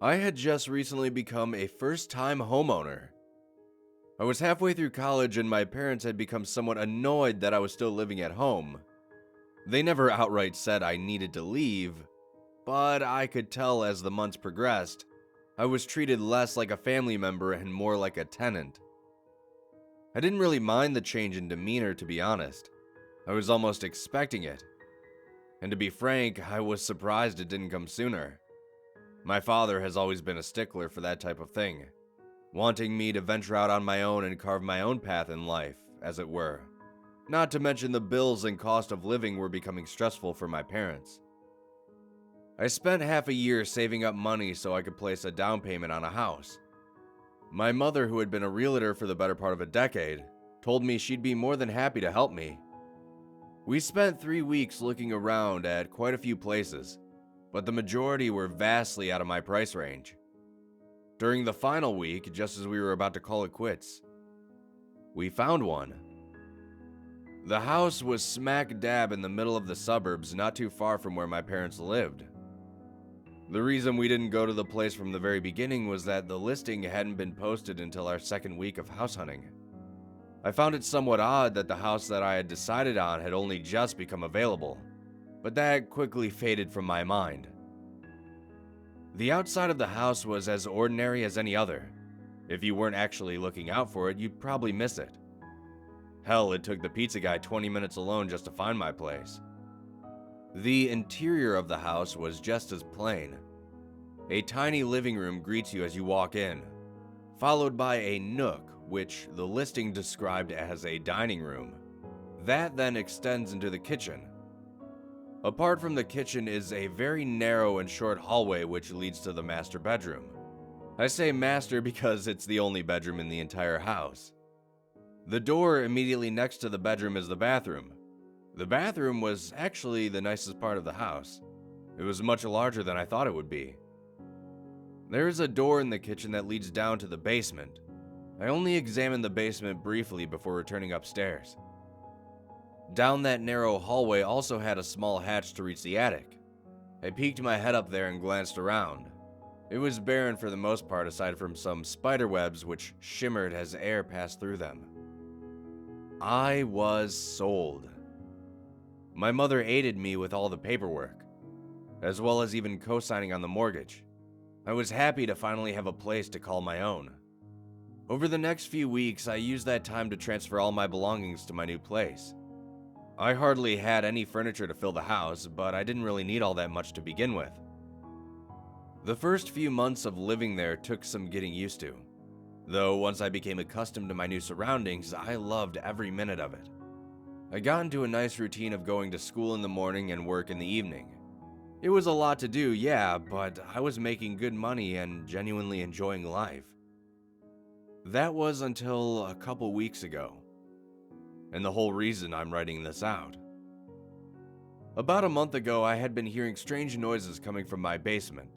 I had just recently become a first-time homeowner. I was halfway through college and my parents had become somewhat annoyed that I was still living at home. They never outright said I needed to leave, but I could tell as the months progressed, I was treated less like a family member and more like a tenant. I didn't really mind the change in demeanor, to be honest. I was almost expecting it. And to be frank, I was surprised it didn't come sooner. My father has always been a stickler for that type of thing, wanting me to venture out on my own and carve my own path in life, as it were. Not to mention the bills and cost of living were becoming stressful for my parents. I spent half a year saving up money so I could place a down payment on a house. My mother, who had been a realtor for the better part of a decade, told me she'd be more than happy to help me. We spent 3 weeks looking around at quite a few places, but the majority were vastly out of my price range. During the final week, just as we were about to call it quits, we found one. The house was smack dab in the middle of the suburbs, not too far from where my parents lived. The reason we didn't go to the place from the very beginning was that the listing hadn't been posted until our second week of house hunting. I found it somewhat odd that the house that I had decided on had only just become available, but that quickly faded from my mind. The outside of the house was as ordinary as any other. If you weren't actually looking out for it, you'd probably miss it. Hell, it took the pizza guy 20 minutes alone just to find my place. The interior of the house was just as plain. A tiny living room greets you as you walk in, followed by a nook, which the listing described as a dining room. That then extends into the kitchen. Apart from the kitchen is a very narrow and short hallway which leads to the master bedroom. I say master because it's the only bedroom in the entire house. The door immediately next to the bedroom is the bathroom. The bathroom was actually the nicest part of the house. It was much larger than I thought it would be. There is a door in the kitchen that leads down to the basement. I only examined the basement briefly before returning upstairs. Down that narrow hallway also had a small hatch to reach the attic. I peeked my head up there and glanced around. It was barren for the most part aside from some spider webs which shimmered as air passed through them. I was sold. My mother aided me with all the paperwork, as well as even co-signing on the mortgage. I was happy to finally have a place to call my own. Over the next few weeks, I used that time to transfer all my belongings to my new place. I hardly had any furniture to fill the house, but I didn't really need all that much to begin with. The first few months of living there took some getting used to, though once I became accustomed to my new surroundings, I loved every minute of it. I got into a nice routine of going to school in the morning and work in the evening. It was a lot to do, yeah, but I was making good money and genuinely enjoying life. That was until a couple weeks ago, and the whole reason I'm writing this out. About a month ago, I had been hearing strange noises coming from my basement.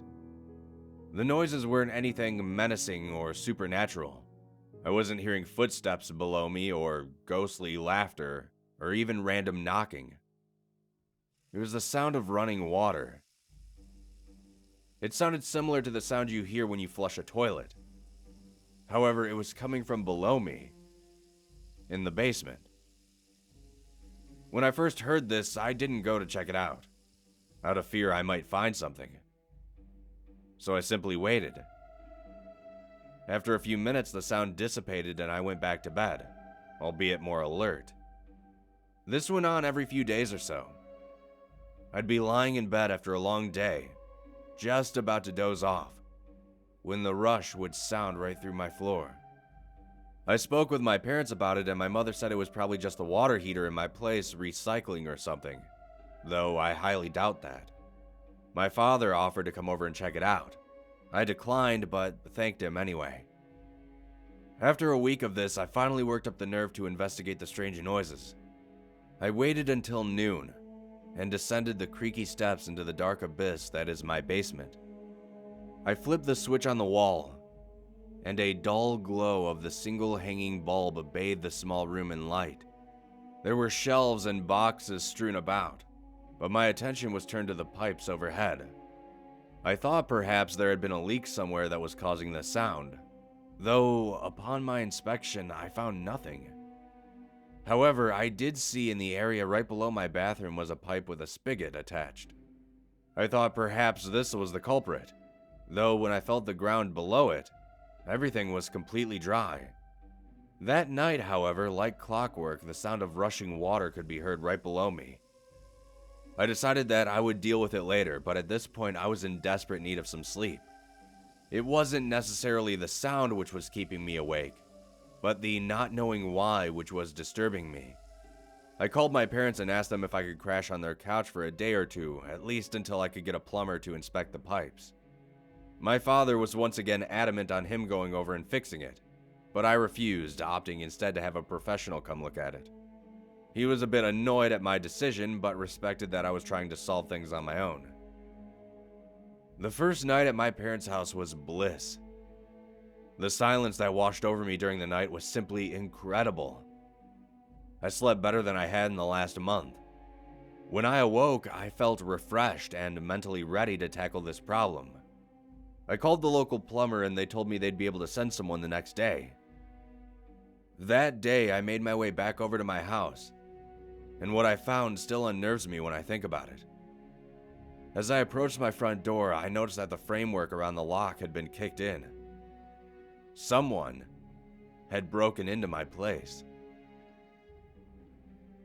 The noises weren't anything menacing or supernatural. I wasn't hearing footsteps below me or ghostly laughter or even random knocking. It was the sound of running water. It sounded similar to the sound you hear when you flush a toilet. However, it was coming from below me, in the basement. When I first heard this, I didn't go to check it out of fear I might find something. So I simply waited. After a few minutes, the sound dissipated and I went back to bed, albeit more alert. This went on every few days or so. I'd be lying in bed after a long day, just about to doze off, when the rush would sound right through my floor. I spoke with my parents about it and my mother said it was probably just the water heater in my place recycling or something, though I highly doubt that. My father offered to come over and check it out. I declined, but thanked him anyway. After a week of this, I finally worked up the nerve to investigate the strange noises. I waited until noon and descended the creaky steps into the dark abyss that is my basement. I flipped the switch on the wall, and a dull glow of the single hanging bulb bathed the small room in light. There were shelves and boxes strewn about, but my attention was turned to the pipes overhead. I thought perhaps there had been a leak somewhere that was causing the sound, though upon my inspection I found nothing. However, I did see in the area right below my bathroom was a pipe with a spigot attached. I thought perhaps this was the culprit, though when I felt the ground below it, everything was completely dry. That night, however, like clockwork, the sound of rushing water could be heard right below me. I decided that I would deal with it later, but at this point I was in desperate need of some sleep. It wasn't necessarily the sound which was keeping me awake, but the not knowing why which was disturbing me. I called my parents and asked them if I could crash on their couch for a day or two, at least until I could get a plumber to inspect the pipes. My father was once again adamant on him going over and fixing it, but I refused, opting instead to have a professional come look at it. He was a bit annoyed at my decision, but respected that I was trying to solve things on my own. The first night at my parents' house was bliss. The silence that washed over me during the night was simply incredible. I slept better than I had in the last month. When I awoke, I felt refreshed and mentally ready to tackle this problem. I called the local plumber and they told me they'd be able to send someone the next day. That day, I made my way back over to my house, and what I found still unnerves me when I think about it. As I approached my front door, I noticed that the framework around the lock had been kicked in. Someone had broken into my place.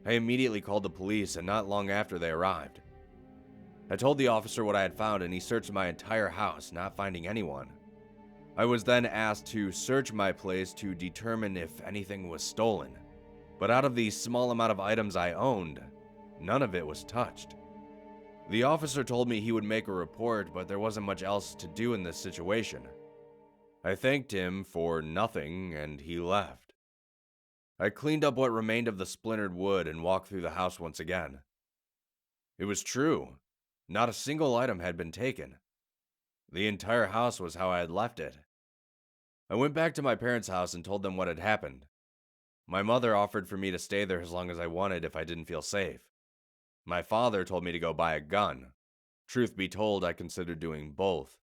I immediately called the police, and not long after they arrived. I told the officer what I had found, and he searched my entire house, not finding anyone. I was then asked to search my place to determine if anything was stolen, but out of the small amount of items I owned, none of it was touched. The officer told me he would make a report, but there wasn't much else to do in this situation. I thanked him for nothing, and he left. I cleaned up what remained of the splintered wood and walked through the house once again. It was true. Not a single item had been taken. The entire house was how I had left it. I went back to my parents' house and told them what had happened. My mother offered for me to stay there as long as I wanted if I didn't feel safe. My father told me to go buy a gun. Truth be told, I considered doing both.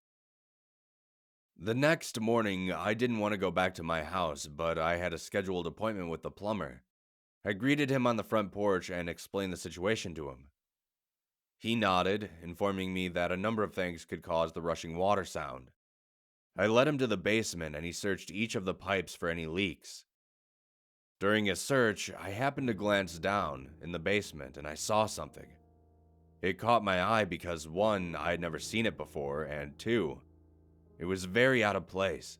The next morning, I didn't want to go back to my house, but I had a scheduled appointment with the plumber. I greeted him on the front porch and explained the situation to him. He nodded, informing me that a number of things could cause the rushing water sound. I led him to the basement and he searched each of the pipes for any leaks. During his search, I happened to glance down in the basement and I saw something. It caught my eye because 1, I had never seen it before, and 2, it was very out of place.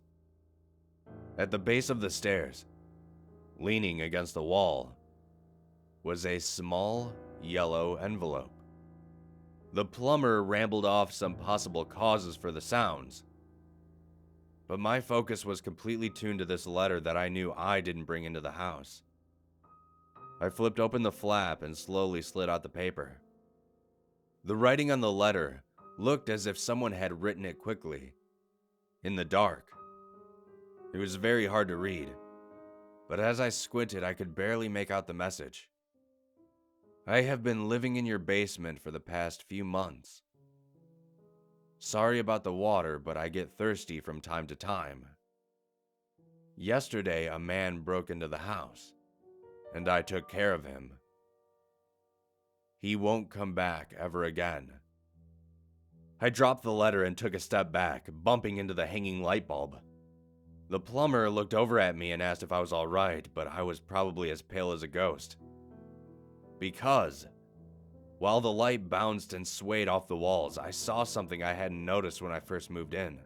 At the base of the stairs, leaning against the wall, was a small yellow envelope. The plumber rambled off some possible causes for the sounds, but my focus was completely tuned to this letter that I knew I didn't bring into the house. I flipped open the flap and slowly slid out the paper. The writing on the letter looked as if someone had written it quickly, in the dark. It was very hard to read, but as I squinted, I could barely make out the message. I have been living in your basement for the past few months. Sorry about the water, but I get thirsty from time to time. Yesterday, a man broke into the house, and I took care of him. He won't come back ever again. I dropped the letter and took a step back, bumping into the hanging light bulb. The plumber looked over at me and asked if I was all right, but I was probably as pale as a ghost. Because, while the light bounced and swayed off the walls, I saw something I hadn't noticed when I first moved in.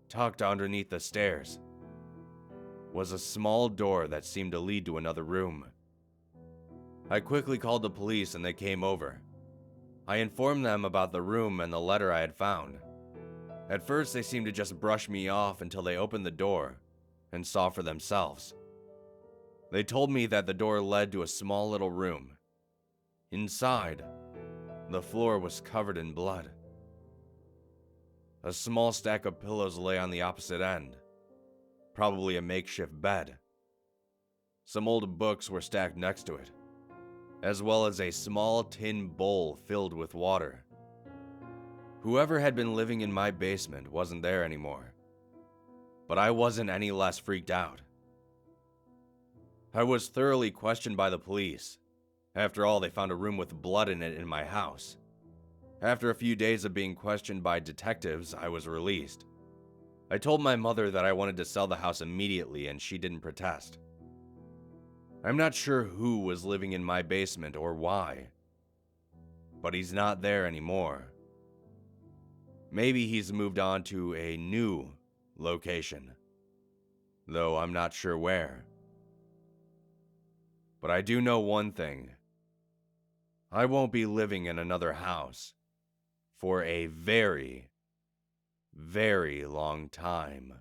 Tucked underneath the stairs was a small door that seemed to lead to another room. I quickly called the police and they came over. I informed them about the room and the letter I had found. At first, they seemed to just brush me off until they opened the door and saw for themselves. They told me that the door led to a small little room. Inside, the floor was covered in blood. A small stack of pillows lay on the opposite end, probably a makeshift bed. Some old books were stacked next to it, as well as a small tin bowl filled with water. Whoever had been living in my basement wasn't there anymore, but I wasn't any less freaked out. I was thoroughly questioned by the police. After all, they found a room with blood in it in my house. After a few days of being questioned by detectives, I was released. I told my mother that I wanted to sell the house immediately and she didn't protest. I'm not sure who was living in my basement or why, but he's not there anymore. Maybe he's moved on to a new location, though I'm not sure where. But I do know one thing. I won't be living in another house for a very, very long time.